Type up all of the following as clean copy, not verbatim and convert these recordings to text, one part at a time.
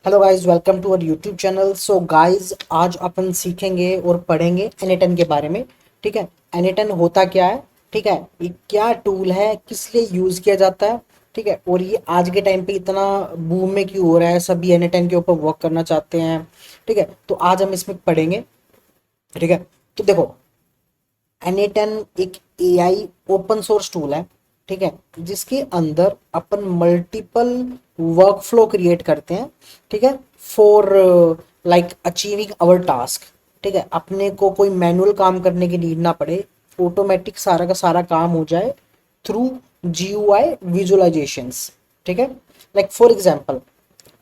Hello guys, welcome to our YouTube channel. So guys, आज अपन सीखेंगे और पढ़ेंगे N8N के बारे में। ठीक है, N8N होता क्या है, ठीक है, ये क्या टूल है, किस लिए यूज़ किया जाता है, ठीक है, और ये आज के टाइम पे इतना बूम में क्यों हो रहा है, सभी N8N के ऊपर वर्क करना चाहते हैं। ठीक है, तो आज हम इसमें पढ़ेंगे। ठीक है, तो देखो, N8N एक AI ओपन सोर्स टूल है, ठीक है, जिसके अंदर अपन मल्टीपल वर्क फ्लो क्रिएट करते हैं। ठीक है, for like achieving our task. ठीक है, अपने को कोई मैनुअल काम करने की नीड ना पड़े, ऑटोमेटिक सारा का सारा काम हो जाए थ्रू GUI विजुअलाइजेशंस। ठीक है, लाइक फॉर एग्जांपल,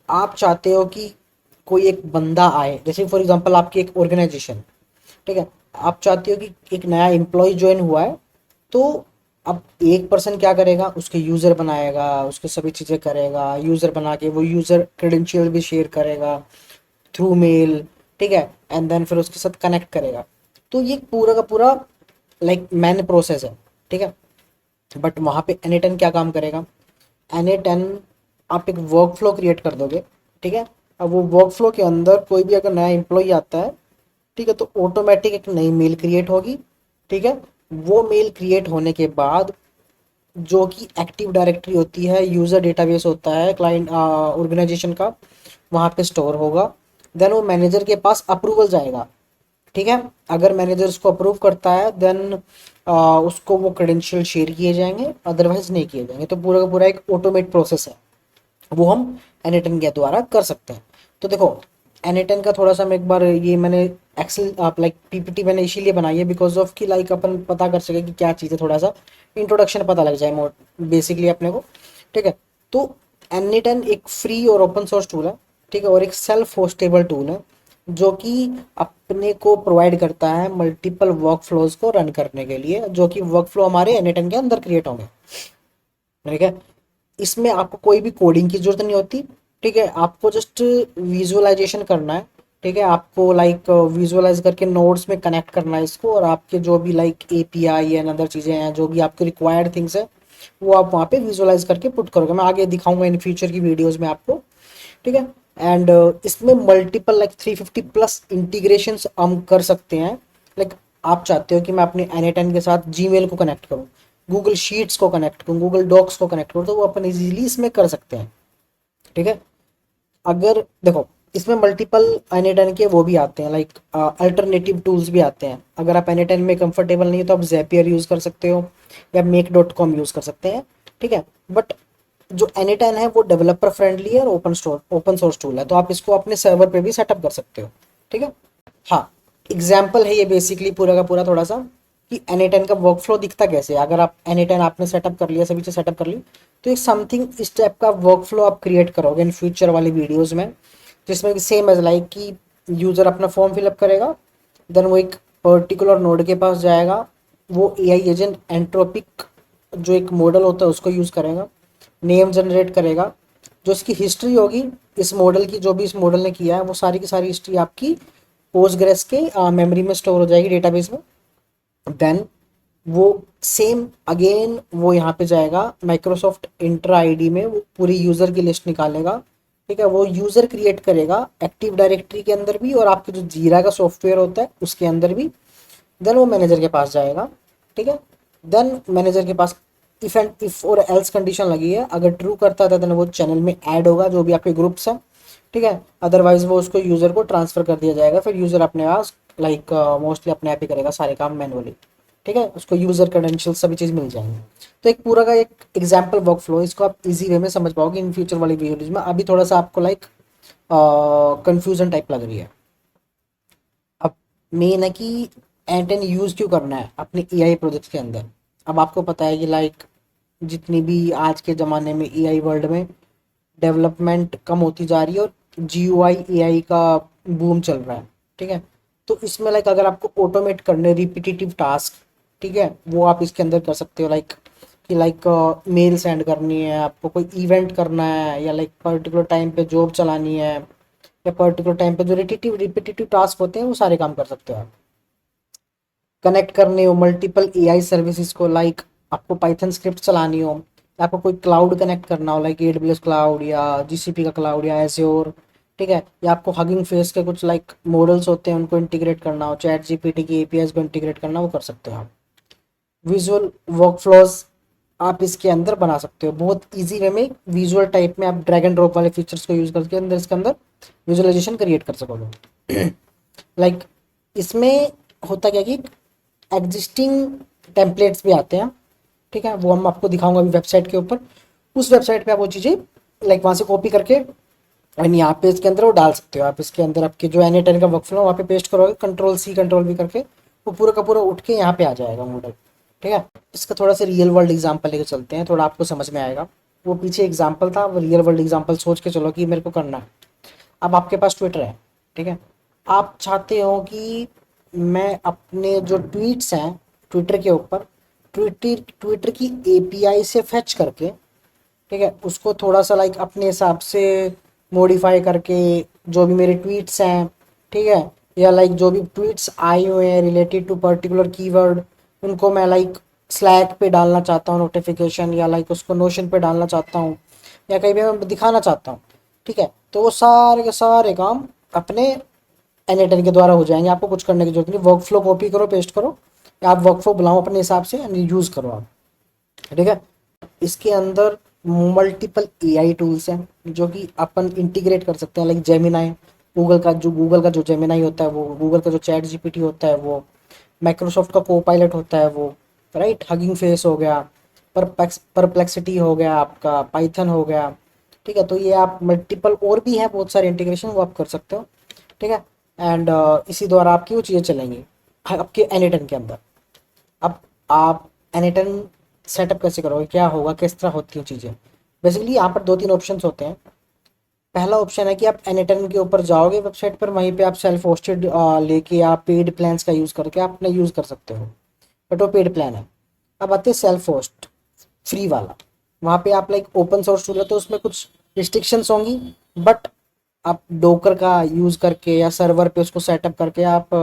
आप चाहते हो कि कोई एक बंदा आए, जैसे फॉर एग्जांपल आपकी एक ऑर्गेनाइजेशन, ठीक है, आप चाहते हो कि एक नया एम्प्लॉय ज्वाइन हुआ है, तो अब एक पर्सन क्या करेगा, उसके यूज़र बनाएगा, उसके सभी चीज़ें करेगा, यूज़र बना के वो यूज़र क्रेडेंशियल भी शेयर करेगा थ्रू मेल। ठीक है, एंड देन फिर उसके साथ कनेक्ट करेगा। तो ये पूरा का पूरा लाइक मैन प्रोसेस है। ठीक है, बट वहाँ पे N8N क्या काम करेगा, N8N आप एक वर्क फ्लो क्रिएट कर दोगे। ठीक है, अब वो वर्क फ्लो के अंदर कोई भी अगर नया एम्प्लॉय आता है, ठीक है, तो ऑटोमेटिक एक नई मेल क्रिएट होगी। ठीक है, वो मेल क्रिएट होने के बाद जो कि एक्टिव डायरेक्टरी होती है, यूज़र डेटाबेस होता है क्लाइंट ऑर्गेनाइजेशन का, वहाँ पे स्टोर होगा। देन वो मैनेजर के पास अप्रूवल जाएगा। ठीक है, अगर मैनेजर उसको अप्रूव करता है देन उसको वो क्रेडेंशियल शेयर किए जाएंगे, अदरवाइज नहीं किए जाएंगे। तो पूरा का पूरा एक ऑटोमेट प्रोसेस है, वो हम N8N के द्वारा कर सकते हैं। तो देखो, N8N का थोड़ा सा मैं एक बार ये मैंने एक्सेल आप लाइक PPT मैंने इसीलिए बनाई है बिकॉज ऑफ कि लाइक अपन पता कर सके कि क्या चीज़ है, थोड़ा सा इंट्रोडक्शन पता लग जाए मोड बेसिकली अपने को। ठीक है, तो N8N एक फ्री और ओपन सोर्स टूल है। ठीक है, और एक सेल्फ होस्टेबल टूल है जो कि अपने को प्रोवाइड करता है मल्टीपल वर्क फ्लोज को रन करने के लिए, जो कि वर्क फ्लो हमारे N8N के अंदर क्रिएट होंगे। ठीक है, इसमें आपको कोई भी कोडिंग की जरूरत नहीं होती। ठीक है, आपको जस्ट विजुअलाइजेशन करना है। ठीक है, आपको लाइक विजुअलाइज करके नोड्स में कनेक्ट करना है इसको, और आपके जो भी लाइक API एंड अदर चीज़ें हैं, जो भी आपके रिक्वायर्ड थिंग्स है, वो आप वहाँ पे विजुअलाइज करके पुट करोगे। मैं आगे दिखाऊंगा इन फ्यूचर की वीडियोज़ में आपको। ठीक है, एंड इसमें मल्टीपल लाइक 350 प्लस इंटीग्रेशन हम कर सकते हैं। लाइक आप चाहते हो कि मैं अपने N8N के साथ Gmail को कनेक्ट करूँ, गूगल शीट्स को कनेक्ट करूँ, गूगल डॉक्स को कनेक्ट करूँ, तो वो अपन इजीली इसमें कर सकते हैं। ठीक है, अगर देखो, इसमें मल्टीपल N8N के वो भी आते हैं, लाइक अल्टरनेटिव टूल्स भी आते हैं। अगर आप N8N में कंफर्टेबल नहीं है तो आप Zapier यूज़ कर सकते हो या make.com यूज़ कर सकते हैं। ठीक है, बट जो N8N है वो डेवलपर फ्रेंडली है और ओपन सोर्स टूल है, तो आप इसको अपने सर्वर पे भी सेटअप कर सकते हो। ठीक है, हाँ, एग्जाम्पल है ये बेसिकली पूरा का पूरा थोड़ा सा कि N8N का वर्क फ्लो दिखता कैसे है। अगर आप N8N आपने सेटअप कर लिया, सभी चीज़ सेटअप कर ली, तो एक समथिंग इस टाइप का वर्क फ्लो आप क्रिएट करोगे इन फ्यूचर वाली वीडियोस में, जिसमें कि सेम एज लाइक कि यूज़र अपना फॉर्म फिलअप करेगा, देन वो एक पर्टिकुलर नोड के पास जाएगा, वो AI एजेंट एंट्रोपिक जो एक मॉडल होता है उसको यूज़ करेगा, नेम जनरेट करेगा, जो इसकी हिस्ट्री होगी इस मॉडल की, जो भी इस मॉडल ने किया है वो सारी की सारी हिस्ट्री आपकी पोस्टग्रेस के मेमोरी में स्टोर हो जाएगी, डेटाबेस में। देन वो सेम अगेन वो यहाँ पे जाएगा माइक्रोसॉफ्ट इंट्रा आईडी में, वो पूरी यूज़र की लिस्ट निकालेगा। ठीक है, वो यूज़र क्रिएट करेगा एक्टिव डायरेक्टरी के अंदर भी और आपके जो जीरा का सॉफ्टवेयर होता है उसके अंदर भी। देन वो मैनेजर के पास जाएगा। ठीक है, देन मैनेजर के पास इफ एंड इफ और एल्स कंडीशन लगी है, अगर ट्रू करता है देन वो चैनल में ऐड होगा जो भी आपके ग्रुप्स हैं। ठीक है, अदरवाइज वो उसको यूज़र को ट्रांसफ़र कर दिया जाएगा, फिर यूज़र अपने पास लाइक मोस्टली अपने आप ही करेगा सारे काम मैनुअली। ठीक है, उसको यूज़र क्रेडेंशियल सभी चीज़ मिल जाएंगे। तो एक पूरा का एक एग्जाम्पल वर्क फ्लो, इसको आप इजी वे में समझ पाओगे इन फ्यूचर वाली वीडियोज में। अभी थोड़ा सा आपको लाइक कंफ्यूजन टाइप लग रही है। अब मेन है कि N8N यूज़ क्यों करना है अपने AI प्रोजेक्ट्स के अंदर। अब आपको पता है कि लाइक जितनी भी आज के ज़माने में AI वर्ल्ड में डेवलपमेंट कम होती जा रही है और GUI AI का बूम चल रहा है। ठीक है, तो इसमें लाइक अगर आपको ऑटोमेट करने रिपीटेटिव टास्क, ठीक है, वो आप इसके अंदर कर सकते हो। लाइक कि लाइक मेल सेंड करनी है आपको, कोई इवेंट करना है, या लाइक पर्टिकुलर टाइम पे जॉब चलानी है, या पर्टिकुलर टाइम पे जो रिपीटेटिव टास्क होते हैं वो सारे काम कर सकते हो आप। कनेक्ट करने हो मल्टीपल AI सर्विसेज को, लाइक आपको पाइथन स्क्रिप्ट चलानी हो, आपको कोई क्लाउड कनेक्ट करना हो लाइक AWS क्लाउड या GCP का क्लाउड या एज्योर, ठीक है, या आपको हगिंग फेस के कुछ लाइक मॉडल्स होते हैं उनको इंटीग्रेट करना हो, चैट जीपीटी की एपीआईज को इंटीग्रेट करना हो, वो कर सकते हो आप। विजुअल वर्कफ्लोज आप इसके अंदर बना सकते हो बहुत इजी वे में, विजुअल टाइप में आप ड्रैग एंड ड्रॉप वाले फीचर्स को यूज़ करके अंदर इसके अंदर विजुअलाइजेशन क्रिएट कर सकोगे। लाइक इसमें होता क्या कि एग्जिस्टिंग टेम्पलेट्स भी आते हैं, ठीक है, वो हम आपको दिखाऊंगा अभी वेबसाइट के ऊपर। उस वेबसाइट पे आप वो चीज़ें लाइक वहाँ से कॉपी करके एंड यहाँ पे इसके अंदर वो डाल सकते हो आप। इसके अंदर आपके जो N8N का वर्कफ्लो वहाँ पे पेस्ट करोगे, कंट्रोल C कंट्रोल V करके वो पूरा का पूरा उठ के यहाँ पे आ जाएगा मॉडल। ठीक है, इसका थोड़ा सा रियल वर्ल्ड एग्जांपल लेके चलते हैं, थोड़ा आपको समझ में आएगा। वो पीछे एग्जांपल था, वो रियल वर्ल्ड एग्जांपल सोच के चलो कि मेरे को करना है। अब आपके पास ट्विटर है, ठीक है, आप चाहते हो कि मैं अपने जो ट्वीट्स हैं ट्विटर के ऊपर, ट्विटर ट्विटर की एपीआई से फेच करके, ठीक है, उसको थोड़ा सा लाइक अपने हिसाब से मॉडिफाई करके जो भी मेरे ट्वीट्स हैं, ठीक है, या लाइक जो भी ट्वीट्स आए हुए हैं रिलेटेड टू पर्टिकुलर कीवर्ड, उनको मैं लाइक स्लैक पे डालना चाहता हूँ नोटिफिकेशन, या लाइक उसको नोशन पे डालना चाहता हूँ, या कहीं भी मैं दिखाना चाहता हूँ। ठीक है, तो वो सारे के सारे काम अपने N8N के द्वारा हो जाएंगे, आपको कुछ करने की जरूरत नहीं। वर्क फ्लो कॉपी करो, पेस्ट करो, या आप वर्क फ्लो बुलाओ अपने हिसाब से यूज़ करो आप। ठीक है, इसके अंदर मल्टीपल एआई टूल्स हैं जो कि अपन इंटीग्रेट कर सकते हैं, लाइक जेमिनाई, गूगल का जो जेमिनाई होता है वो, गूगल का जो चैट जीपीटी होता है वो, माइक्रोसॉफ्ट का कोपायलट होता है वो, राइट, हगिंग फेस हो गया, परप्लेक्सिटी हो गया, आपका पाइथन हो गया। ठीक है, तो ये आप मल्टीपल और भी है बहुत सारे इंटीग्रेशन, वो आप कर सकते हो। ठीक है, एंड इसी द्वारा आपकी वो चीज़ें चलेंगी आपके N8N के अंदर। अब आप N8N सेटअप कैसे करोगे, क्या होगा, किस तरह होती हैं चीज़ें। बेसिकली यहाँ पर दो तीन ऑप्शंस होते हैं। पहला ऑप्शन है कि आप N8N के ऊपर जाओगे वेबसाइट पर, वहीं पे आप सेल्फ होस्टेड लेके आप पेड प्लान्स का यूज़ करके आप अपना यूज़ कर सकते हो, बट वो पेड प्लान है। अब आते हैं सेल्फ होस्ट, फ्री वाला। वहाँ पे आप लाइक ओपन सोर्स टूल है तो उसमें कुछ रिस्ट्रिक्शंस होंगी, बट आप डोकर का यूज़ करके या सर्वर पे उसको सेटअप करके आप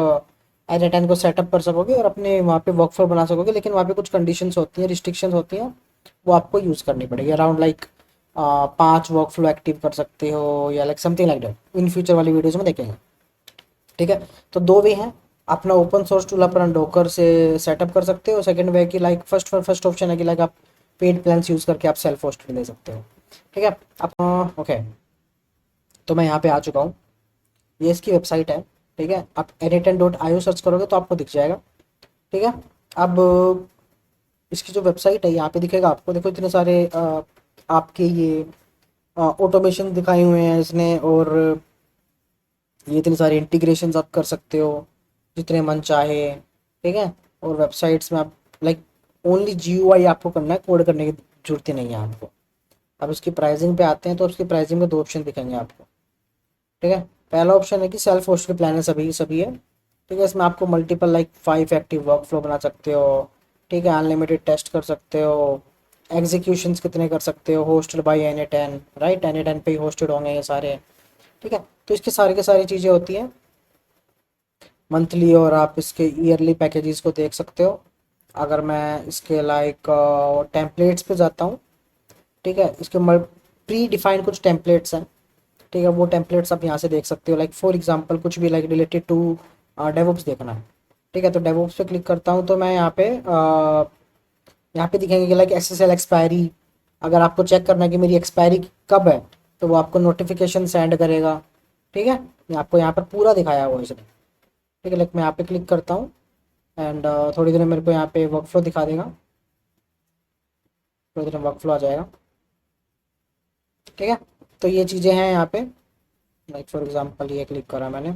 N8N को सेटअप कर सकोगे और अपने वहाँ पे वर्कफ्लो बना सकोगे। लेकिन वहाँ पे कुछ कंडीशंस होती हैं, रिस्ट्रिक्शंस होती हैं, वो आपको यूज़ करनी पड़ेगी। अराउंड लाइक 5 वर्कफ्लो एक्टिव कर सकते हो या like something like that, in future वाली वीडियोज़ में देखेंगे। ठीक है, तो दो वे हैं, अपना ओपन सोर्स टूल अपना डोकर से सेटअप कर सकते हो। सेकंड वे की लाइक फर्स्ट ऑप्शन है कि लाइक आप पेड प्लान्स यूज़ करके आप सेल्फ होस्टेड ले सकते हो। ठीक है, आप ओके, तो मैं यहाँ पे आ चुका हूँ, ये इसकी वेबसाइट है। ठीक है, आप N8N.io सर्च करोगे तो आपको दिख जाएगा। ठीक है, अब इसकी जो वेबसाइट है यहाँ पे दिखेगा आपको, देखो इतने सारे आपके ये ऑटोमेशन दिखाए हुए हैं इसने, और ये इतने सारे इंटीग्रेशंस आप कर सकते हो जितने मन चाहे। ठीक है, और वेबसाइट्स में आप लाइक ओनली GUI आपको करना है, कोड करने की जरूरत ही नहीं है आपको। अब इसकी प्राइसिंग पे आते हैं तो उसकी प्राइसिंग में दो ऑप्शन दिखेंगे आपको। ठीक है, पहला ऑप्शन है कि सेल्फ होस्टेड प्लान है, सभी सभी है। ठीक है, इसमें आपको multiple like 5 active work flow बना सकते हो। ठीक है, अनलिमिटेड टेस्ट कर सकते हो, एग्जीक्यूशंस कितने कर सकते हो, hosted by N8N, right, N8N पे ही होस्टेड होंगे ये सारे। ठीक है, तो इसके सारी की सारी चीज़ें होती हैं मंथली, और आप इसके ईयरली पैकेजेस को देख सकते हो। अगर मैं इसके लाइक टेम्पलेट्स पे जाता हूँ, ठीक है, इसके प्री डिफाइंड कुछ टेम्पलेट्स हैं। ठीक है, वो टेम्पलेट्स आप यहाँ से देख सकते हो, लाइक फॉर एग्जांपल कुछ भी लाइक रिलेटेड टू डेवऑप्स देखना है। ठीक है, तो डेवऑप्स पे क्लिक करता हूँ तो मैं यहाँ पे दिखेंगे कि लाइक SSL एक्सपायरी, अगर आपको चेक करना है कि मेरी एक्सपायरी कब है तो वो आपको नोटिफिकेशन सेंड करेगा। ठीक है, ये आपको यहाँ पर पूरा दिखाया हुआ है इसने। ठीक है, लाइक मैं यहाँ पे क्लिक करता हूँ एंड थोड़ी देर में मेरे को यहाँ पे वर्कफ्लो दिखा देगा, थोड़ी देर में वर्कफ्लो आ जाएगा। ठीक है, तो ये चीज़ें हैं यहाँ पे, लाइक फॉर एग्जांपल ये क्लिक करा मैंने।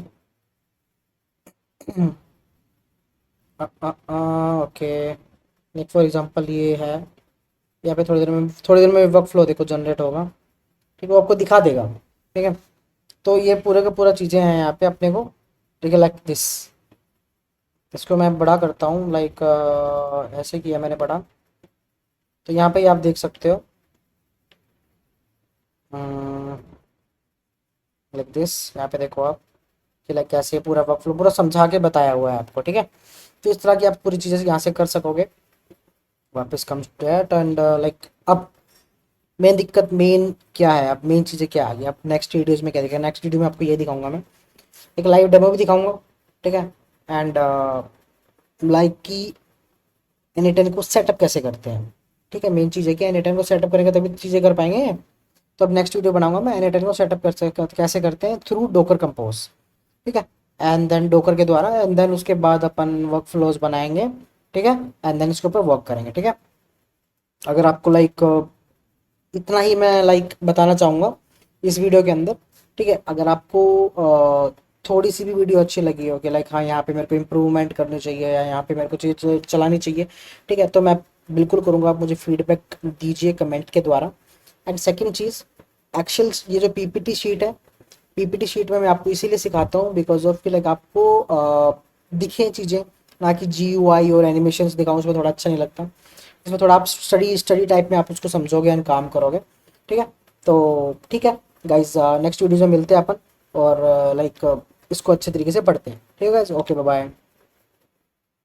ओके, लाइक फॉर एग्जांपल ये है, यहाँ पे थोड़ी देर में वर्क फ्लो देखो जनरेट होगा। ठीक है, वो आपको दिखा देगा। ठीक है, तो ये पूरे का पूरा चीज़ें हैं यहाँ पे अपने को। ठीक है, लाइक दिस, इसको मैं बड़ा करता हूँ, लाइक ऐसे किया मैंने बड़ा, तो यहाँ पे आप देख सकते हो लाइक दिस। यहाँ पे देखो आप कि लाइक कैसे पूरा वर्क फ्लो पूरा समझा के बताया हुआ है आपको। ठीक है, तो इस तरह की आप पूरी चीज़ें यहाँ से कर सकोगे। वापस comes to that and like अब मेन दिक्कत मेन क्या है, अब मेन चीज़ें क्या आ गई, अब नेक्स्ट वीडियोज़ में क्या दिखेगा, नेक्स्ट वीडियो में आपको ये दिखाऊंगा मैं, एक लाइव डेमो भी दिखाऊंगा, ठीक है। एंड लाइक कि एनीटेन को सेटअप कैसे करते हैं, ठीक है। मेन चीज़ है कि एनीटेन को सेटअप करेंगे तभी चीज़ें कर पाएंगे। तो अब नेक्स्ट वीडियो बनाऊंगा मैं एनीटेन को सेटअप कैसे करते हैं थ्रू डोकर कंपोज, ठीक है। एंड देन डोकर के द्वारा, एंड देन उसके बाद अपन वर्क फ्लोज बनाएंगे, ठीक है। एंड देन इसके ऊपर वर्क करेंगे, ठीक है। अगर आपको लाइक इतना ही मैं लाइक बताना चाहूँगा इस वीडियो के अंदर, ठीक है। अगर आपको थोड़ी सी भी वीडियो अच्छी लगी हो कि लाइक हाँ यहाँ पे मेरे को इम्प्रूवमेंट करनी चाहिए या यहाँ पे मेरे को चीज़ चलानी चाहिए, ठीक है, तो मैं बिल्कुल करूँगा। आप मुझे फीडबैक दीजिए कमेंट के द्वारा। एंड सेकंड चीज़, एक्सेल ये जो पीपीटी शीट है, पीपीटी शीट में मैं आपको इसीलिए सिखाता हूँ बिकॉज ऑफ कि लाइक आपको दिखे चीज़ें, ना कि जीयूआई और एनिमेशंस दिखाऊँ, उसमें थोड़ा अच्छा नहीं लगता। इसमें थोड़ा आप स्टडी स्टडी टाइप में आप उसको समझोगे एंड काम करोगे, ठीक है। तो ठीक है गाइज, नेक्स्ट वीडियो में मिलते हैं अपन, और लाइक इसको अच्छे तरीके से पढ़ते हैं, ठीक है गाइज, ओके बाय बाय।